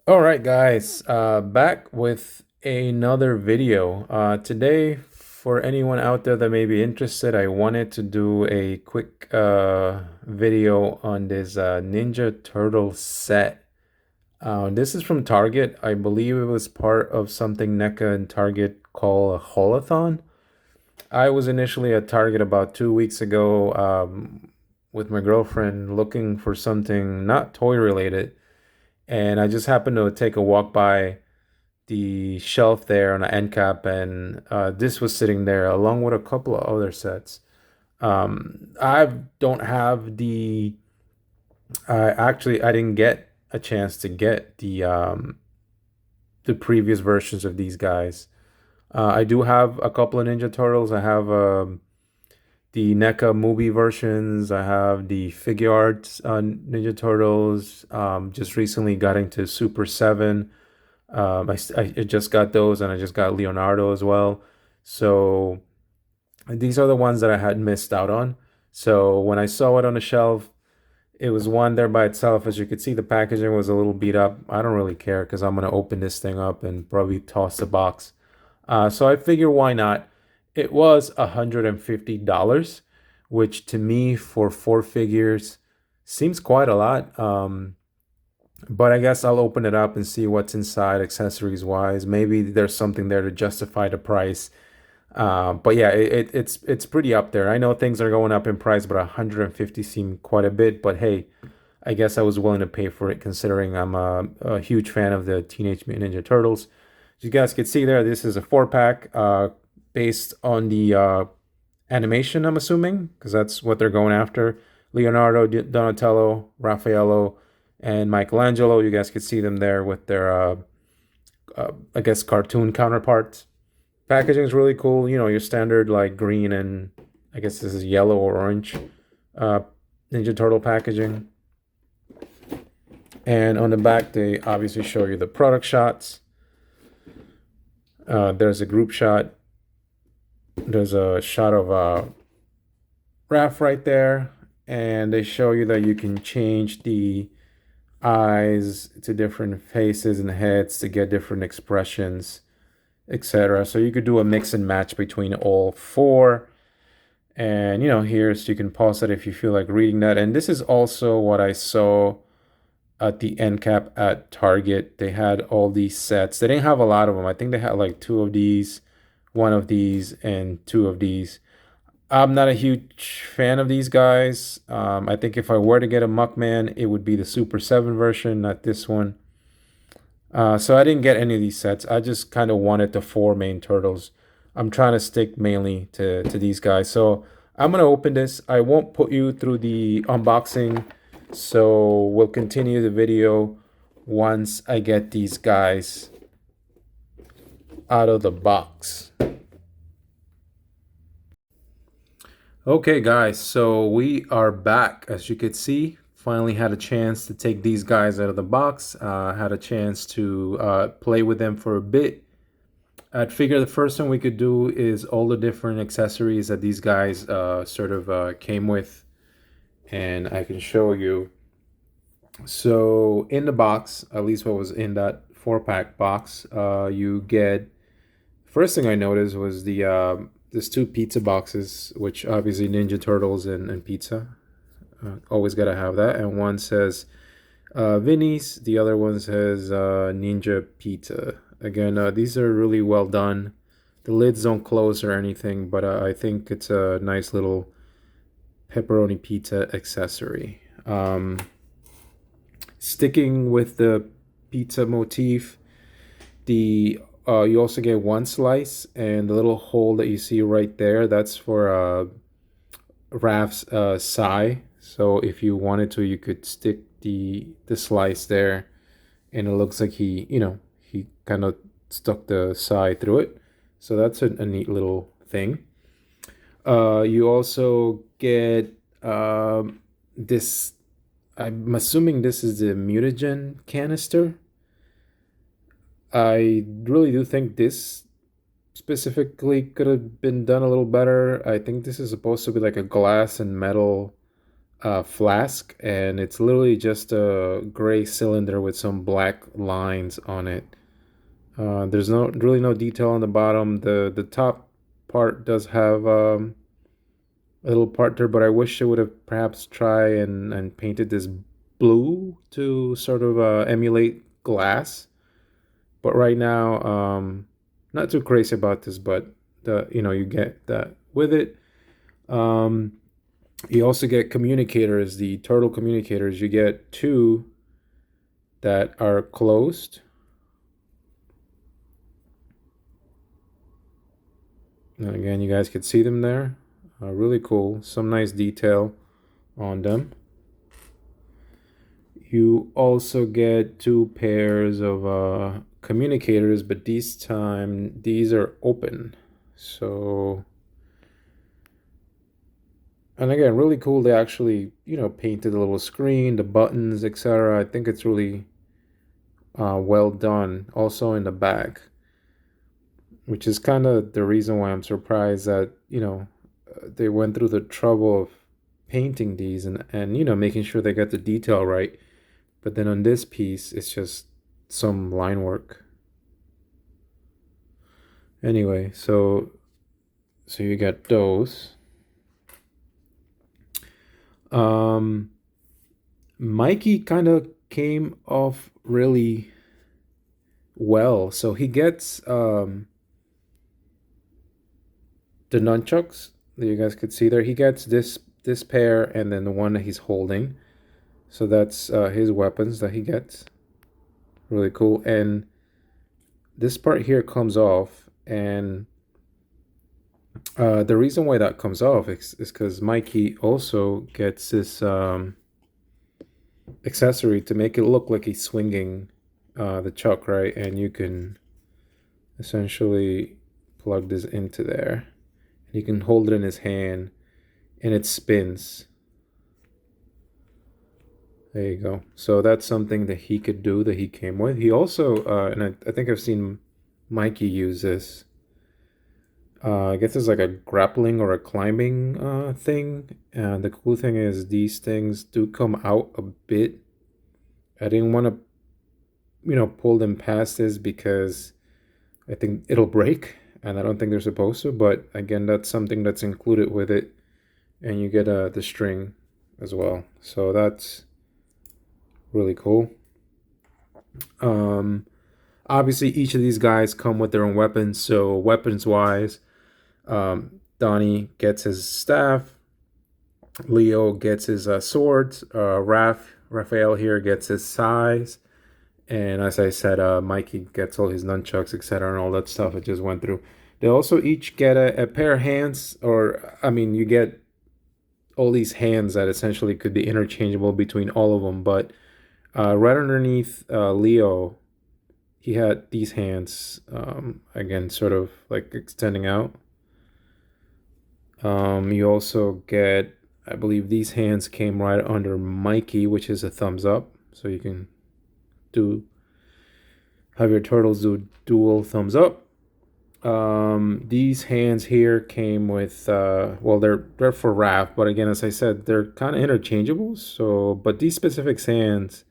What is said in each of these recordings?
All right, guys, back with another video. Today, for anyone out there that may be interested, I wanted to do a quick video on this Ninja Turtle set. This is from Target. I believe it was part of something NECA and Target call a haulathon. I was initially at Target about 2 weeks ago with my girlfriend looking for something not toy related, and I just happened to take a walk by the shelf there on an end cap, and this was sitting there along with a couple of other sets. I don't have the. I didn't get a chance to get the previous versions of these guys. I do have a couple of Ninja Turtles. I have the NECA movie versions. I have the figure arts Ninja Turtles. Just recently got into Super 7. I just got those, and I just got Leonardo as well. So these are the ones that I had missed out on. So when I saw it on the shelf, it was one there by itself. As you could see, the packaging was a little beat up. I don't really care because I'm gonna open this thing up and probably toss the box. So I figure why not? It was $150, which to me for four figures seems quite a lot. But I guess I'll open it up and see what's inside accessories wise. Maybe there's something there to justify the price. But yeah, it's pretty up there. I know things are going up in price, but 150 seemed quite a bit. But hey, I guess I was willing to pay for it considering I'm a huge fan of the Teenage Mutant Ninja Turtles. As you guys can see there, this is a 4-pack based on the animation, I'm assuming, because that's what they're going after. Leonardo, Donatello, Raffaello, and Michelangelo. You guys could see them there with their, I guess, cartoon counterparts. Packaging is really cool. You know, your standard like green and I guess this is yellow or orange uh, Ninja Turtle packaging. And on the back, they obviously show you the product shots. There's a group shot. There's a shot of Raph right there. And they show you that you can change the eyes to different faces and heads to get different expressions, etc. So you could do a mix and match between all four. And you know, here's you can pause it if you feel like reading that. And this is also what I saw at the end cap at Target. They had all these sets. They didn't have a lot of them. I think they had like two of these, one of these, and two of these. I'm not a huge fan of these guys. I think if I were to get a Muckman, it would be the Super 7 version, not this one. So I didn't get any of these sets. I just kind of wanted the four main turtles. I'm trying to stick mainly to these guys. So I'm going to open this. I won't put you through the unboxing. So we'll continue the video once I get these guys out of the box. Okay, guys, so we are back. As you could see, finally had a chance to take these guys out of the box. Had a chance to play with them for a bit. I'd figure the first thing we could do is all the different accessories that these guys came with, and I can show you. So in the box, at least what was in that 4-pack box, you get. First thing I noticed was there's two pizza boxes, which obviously Ninja Turtles and pizza. Always gotta have that. And one says Vinny's, the other one says Ninja Pizza. Again, these are really well done. The lids don't close or anything, but I think it's a nice little pepperoni pizza accessory. Sticking with the pizza motif, the you also get one slice, and the little hole that you see right there, that's for Raph's sai. So if you wanted to, you could stick the slice there, and it looks like he kind of stuck the sai through it. So that's a neat little thing. You also get this. I'm assuming this is the mutagen canister. I really do think this specifically could have been done a little better. I think this is supposed to be like a glass and metal flask, and it's literally just a gray cylinder with some black lines on it. There's no detail on the bottom. The top part does have a little part there, but I wish I would have perhaps tried and painted this blue to sort of emulate glass. But right now, not too crazy about this, but you get that with it. Um, you also get communicators, the turtle communicators. You get two that are closed. And again, you guys can see them there. Really cool. Some nice detail on them. You also get two pairs of communicators, but this time these are open. So, and again, really cool. They actually, painted the little screen, the buttons, etc. I think it's really well done. Also in the back, which is kind of the reason why I'm surprised that, they went through the trouble of painting these and making sure they got the detail right. But then on this piece, it's just some line work. Anyway, so you got those. Mikey kind of came off really well. So he gets the nunchucks that you guys could see there. He gets this pair and then the one that he's holding. So that's his weapons that he gets. Really cool. And this part here comes off, and the reason why that comes off is because Mikey also gets this accessory to make it look like he's swinging the chuck, right? And you can essentially plug this into there. And you can hold it in his hand, and it spins. There you go. So that's something that he could do that he came with. He also, and I think I've seen Mikey use this. I guess it's like a grappling or a climbing thing. And the cool thing is these things do come out a bit. I didn't want to, pull them past this because I think it'll break, and I don't think they're supposed to. But again, that's something that's included with it, and you get the string as well. So that's really cool. Obviously, each of these guys come with their own weapons. So weapons wise, Donnie gets his staff, Leo gets his swords, Raphael here gets his size, and as I said, Mikey gets all his nunchucks, etc., and all that stuff I just went through. They also each get a pair of hands, or I mean, you get all these hands that essentially could be interchangeable between all of them, but right underneath Leo, he had these hands, again, sort of like extending out. You also get, I believe these hands came right under Mikey, which is a thumbs up. So you can have your turtles do dual thumbs up. These hands here came with, well, they're for Raph, but again, as I said, they're kind of interchangeable. So, but these specific hands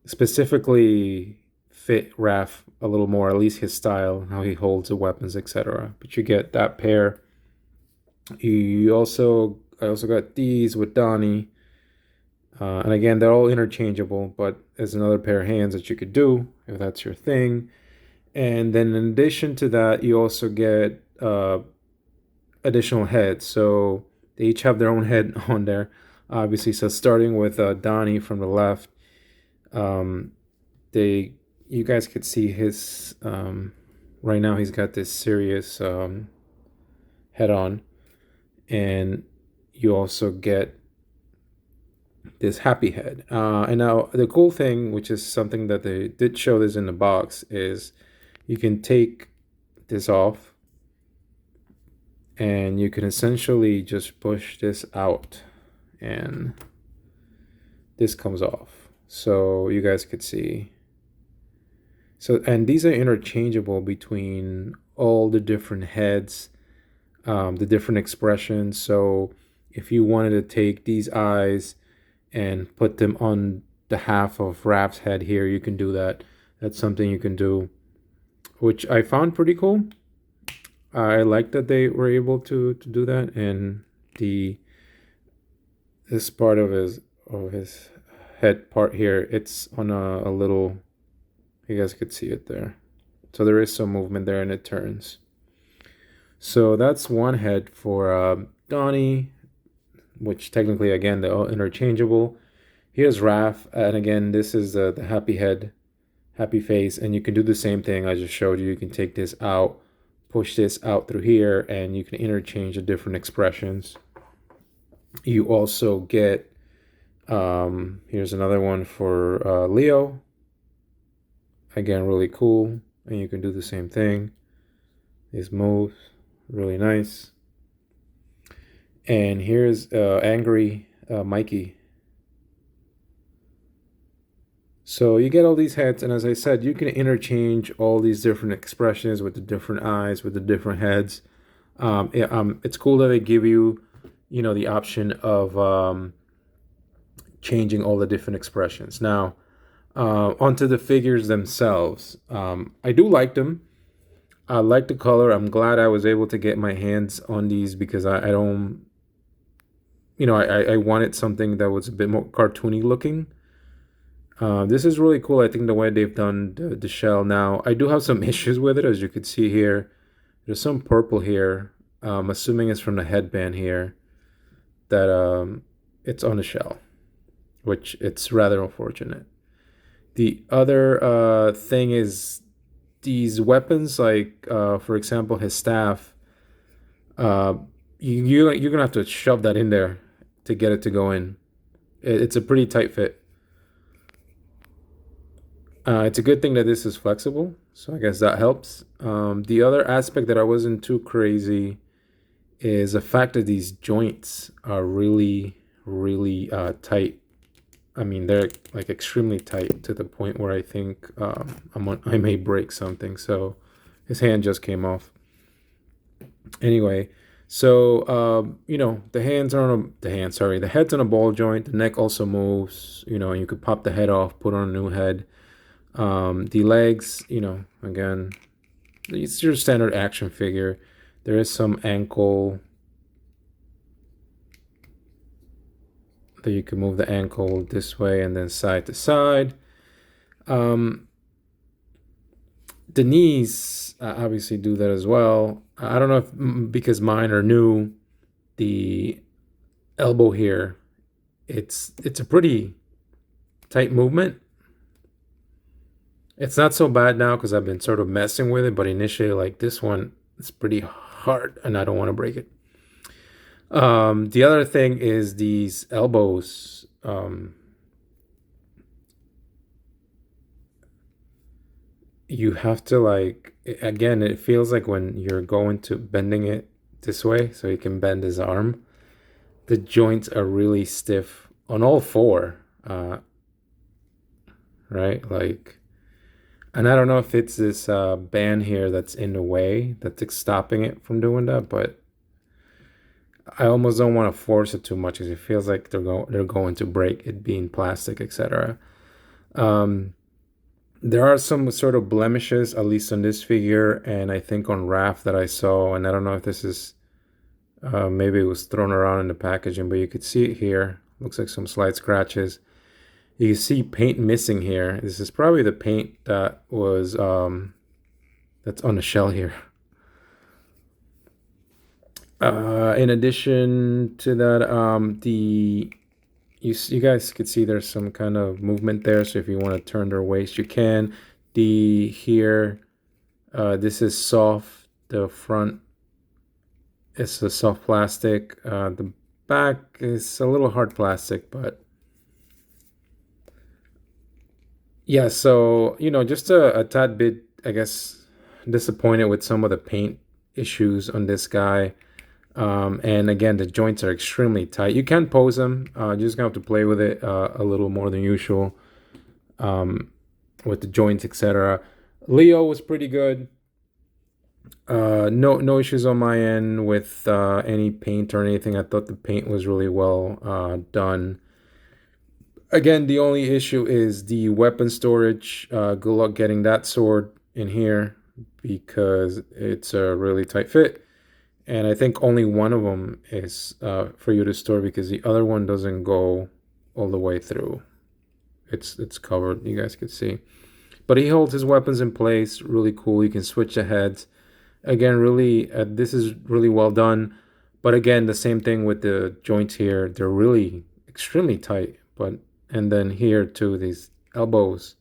specifically fit Raph a little more, at least his style, how he holds the weapons, etc. But you get that pair. I also got these with Donnie, and again, they're all interchangeable. But there's another pair of hands that you could do if that's your thing. And then in addition to that, you also get additional heads. So they each have their own head on there, obviously. So starting with Donnie from the left, you guys could see his right now he's got this serious head on, and you also get this happy head. And now the cool thing, which is something that they did show this in the box, is you can take this off and you can essentially just push this out and this comes off. So you guys could see. So, and these are interchangeable between all the different heads, the different expressions. So if you wanted to take these eyes and put them on the half of Raph's head here, you can do that. That's something you can do, which I found pretty cool. I like that they were able to do that. And the this part of his head part here, it's on a little, you guys could see it there. So there is some movement there and it turns. So that's one head for Donnie, which technically, again, they're all interchangeable. Here's Raph, and again, this is the happy head, happy face, and you can do the same thing I just showed you. You can take this out, push this out through here, and you can interchange the different expressions. You also get, here's another one for Leo. Again, really cool, and you can do the same thing. These moves, really nice. And here's angry Mikey. So you get all these heads, and as I said, you can interchange all these different expressions with the different eyes, with the different heads. It's cool that they give you, the option of changing all the different expressions. Now, onto the figures themselves. I do like them. I like the color. I'm glad I was able to get my hands on these because I don't, I wanted something that was a bit more cartoony looking. This is really cool. I think the way they've done the shell. Now, I do have some issues with it, as you could see here. There's some purple here. I'm assuming it's from the headband here that it's on the shell, which it's rather unfortunate. The other thing is these weapons, like for example, his staff. You're gonna have to shove that in there to get it to go in. It's a pretty tight fit. It's a good thing that this is flexible, so I guess that helps. The other aspect that I wasn't too crazy is the fact that these joints are really, really tight. I mean, they're like extremely tight to the point where I think I may break something. So his hand just came off. Anyway, so the head's on a ball joint. The neck also moves. You could pop the head off, put on a new head. The legs, again, it's your standard action figure. There is some ankle that you can move the ankle this way and then side to side. The knees obviously do that as well. I don't know if because mine are new, the elbow here, it's a pretty tight movement. It's not so bad now because I've been sort of messing with it, but initially, like this one, it's pretty hard and I don't want to break it. The other thing is these elbows. You have to again, it feels like when you're going to bending it this way so he can bend his arm, the joints are really stiff on all four. Right? And I don't know if it's this band here that's in the way that's stopping it from doing that, but I almost don't want to force it too much because it feels like they're going to break, it being plastic, etc. There are some sort of blemishes, at least on this figure, and I think on Raph that I saw, and I don't know if this is maybe it was thrown around in the packaging, but you could see it here. Looks like some slight scratches. You can see paint missing here. This is probably the paint that was that's on the shell here. In addition to that, you guys could see there's some kind of movement there. So if you want to turn their waist, you can. This is soft. The front is a soft plastic. The back is a little hard plastic, but yeah. So just a tad bit, I guess, disappointed with some of the paint issues on this guy. And again, the joints are extremely tight. You can pose them. You're just gonna have to play with it a little more than usual with the joints, etc. Leo was pretty good. No issues on my end with any paint or anything. I thought the paint was really well done. Again, the only issue is the weapon storage. Good luck getting that sword in here because it's a really tight fit. And I think only one of them is for you to store because the other one doesn't go all the way through. It's covered. You guys can see. But he holds his weapons in place. Really cool. You can switch the heads. Again, really, this is really well done. But again, the same thing with the joints here. They're really extremely tight. And then here too, these elbows,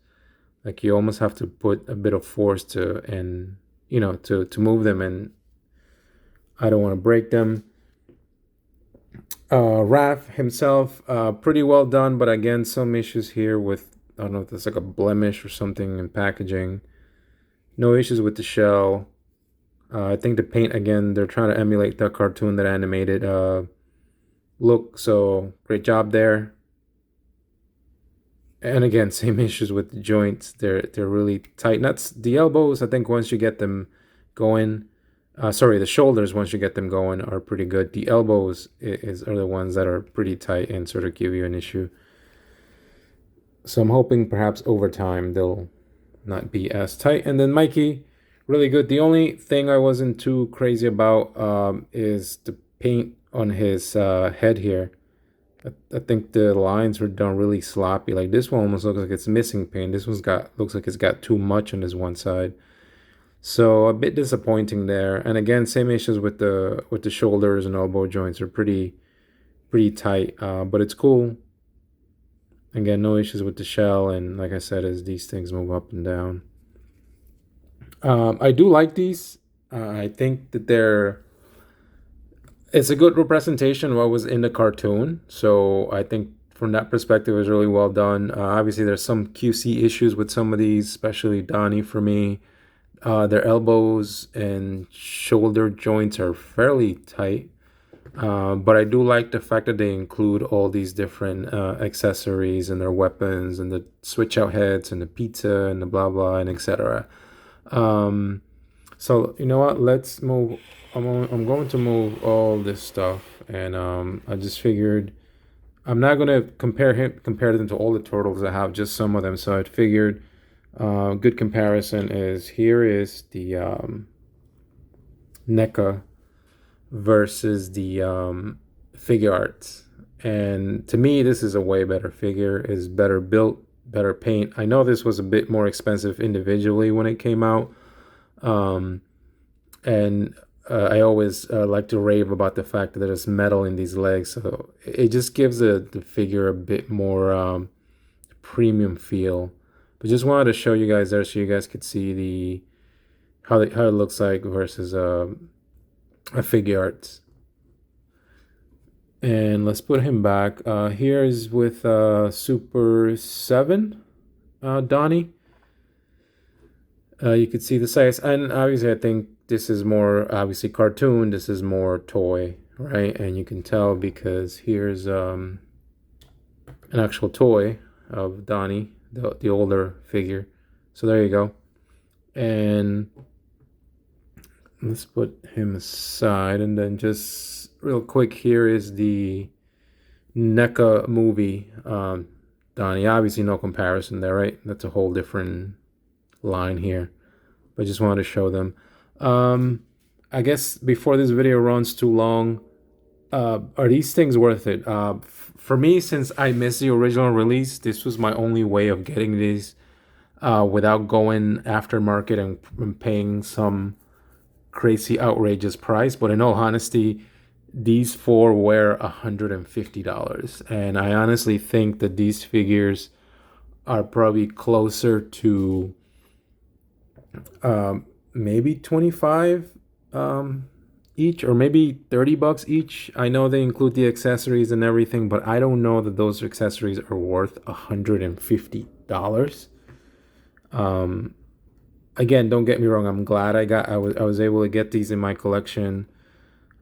like you almost have to put a bit of force to move them, and I don't want to break them. Raph himself, pretty well done, but again, some issues here with, I don't know if that's like a blemish or something in packaging. No issues with the shell. I think the paint, again, they're trying to emulate the cartoon that animated look, so great job there. And again, same issues with the joints. They're really tight. Nuts. The elbows, I think once you get them going, sorry, the shoulders, once you get them going, are pretty good. The elbows are the ones that are pretty tight and sort of give you an issue. So I'm hoping perhaps over time they'll not be as tight. And then Mikey, really good. The only thing I wasn't too crazy about is the paint on his head here. I think the lines were done really sloppy. Like this one almost looks like it's missing paint. This one's looks like it's got too much on this one side. So a bit disappointing there. And again, same issues with the shoulders and elbow joints are pretty tight. But it's cool. Again, no issues with the shell, and like I said, as these things move up and down. I do like these. I think that it's a good representation of what was in the cartoon. So I think from that perspective, it was really well done. Obviously, there's some QC issues with some of these, especially Donnie for me. Their elbows and shoulder joints are fairly tight. But I do like the fact that they include all these different accessories and their weapons and the switch out heads and the pizza and the blah blah and etc. So you know what? Let's move. I'm going to move all this stuff, and I just figured I'm not gonna compare them to all the turtles. I have just some of them. So I figured good comparison is here is the NECA versus the figure arts. And to me, this is a way better figure, is better built, better paint. I know this was a bit more expensive individually when it came out. And I always like to rave about the fact that there's metal in these legs. So it just gives the figure a bit more premium feel. But just wanted to show you guys there so you guys could see how it looks like versus a figure arts. And let's put him back. Here is with Super 7 Donnie. You could see the size, and obviously I think this is more obviously cartoon, this is more toy, right? And you can tell because here's an actual toy of Donnie, the older figure. So there you go. And let's put him aside, and then just real quick, here is the NECA movie Donnie. Obviously no comparison there, right? That's a whole different line here, but I just wanted to show them. I guess before this video runs too long, are these things worth it? For me, since I missed the original release, this was my only way of getting these without going aftermarket and paying some crazy outrageous price. But in all honesty, these four were $150, and I honestly think that these figures are probably closer to maybe 25 each, or maybe $30 each. I know they include the accessories and everything, but I don't know that those accessories are worth $150. Again, don't get me wrong, I'm glad I was able to get these in my collection.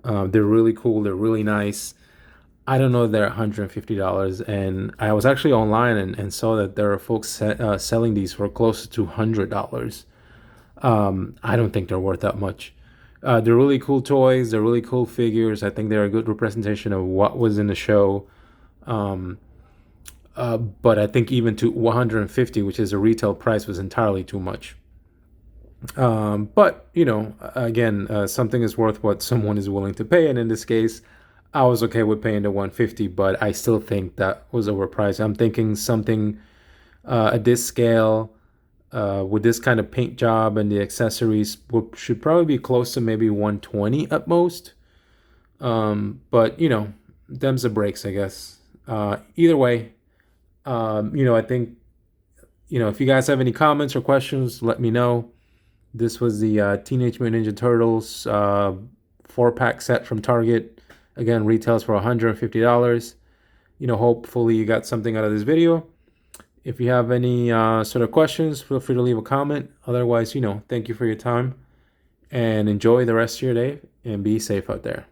They're really cool, they're really nice. I don't know, they're $150, and I was actually online and saw that there are folks selling these for close to $200. I don't think they're worth that much. They're really cool toys. They're really cool figures. I think they're a good representation of what was in the show. Um, but I think even to 150, which is a retail price, was entirely too much. But again, something is worth what someone is willing to pay, and in this case, I was okay with paying the 150, but I still think that was overpriced. I'm thinking something at this scale, with this kind of paint job and the accessories, should probably be close to maybe 120 at most. But them's the breaks, I guess. Either way, I think if you guys have any comments or questions, let me know. This was the Teenage Mutant Ninja Turtles 4-pack set from Target. Again, retails for $150. Hopefully you got something out of this video. If you have any sort of questions, feel free to leave a comment. Otherwise, thank you for your time and enjoy the rest of your day and be safe out there.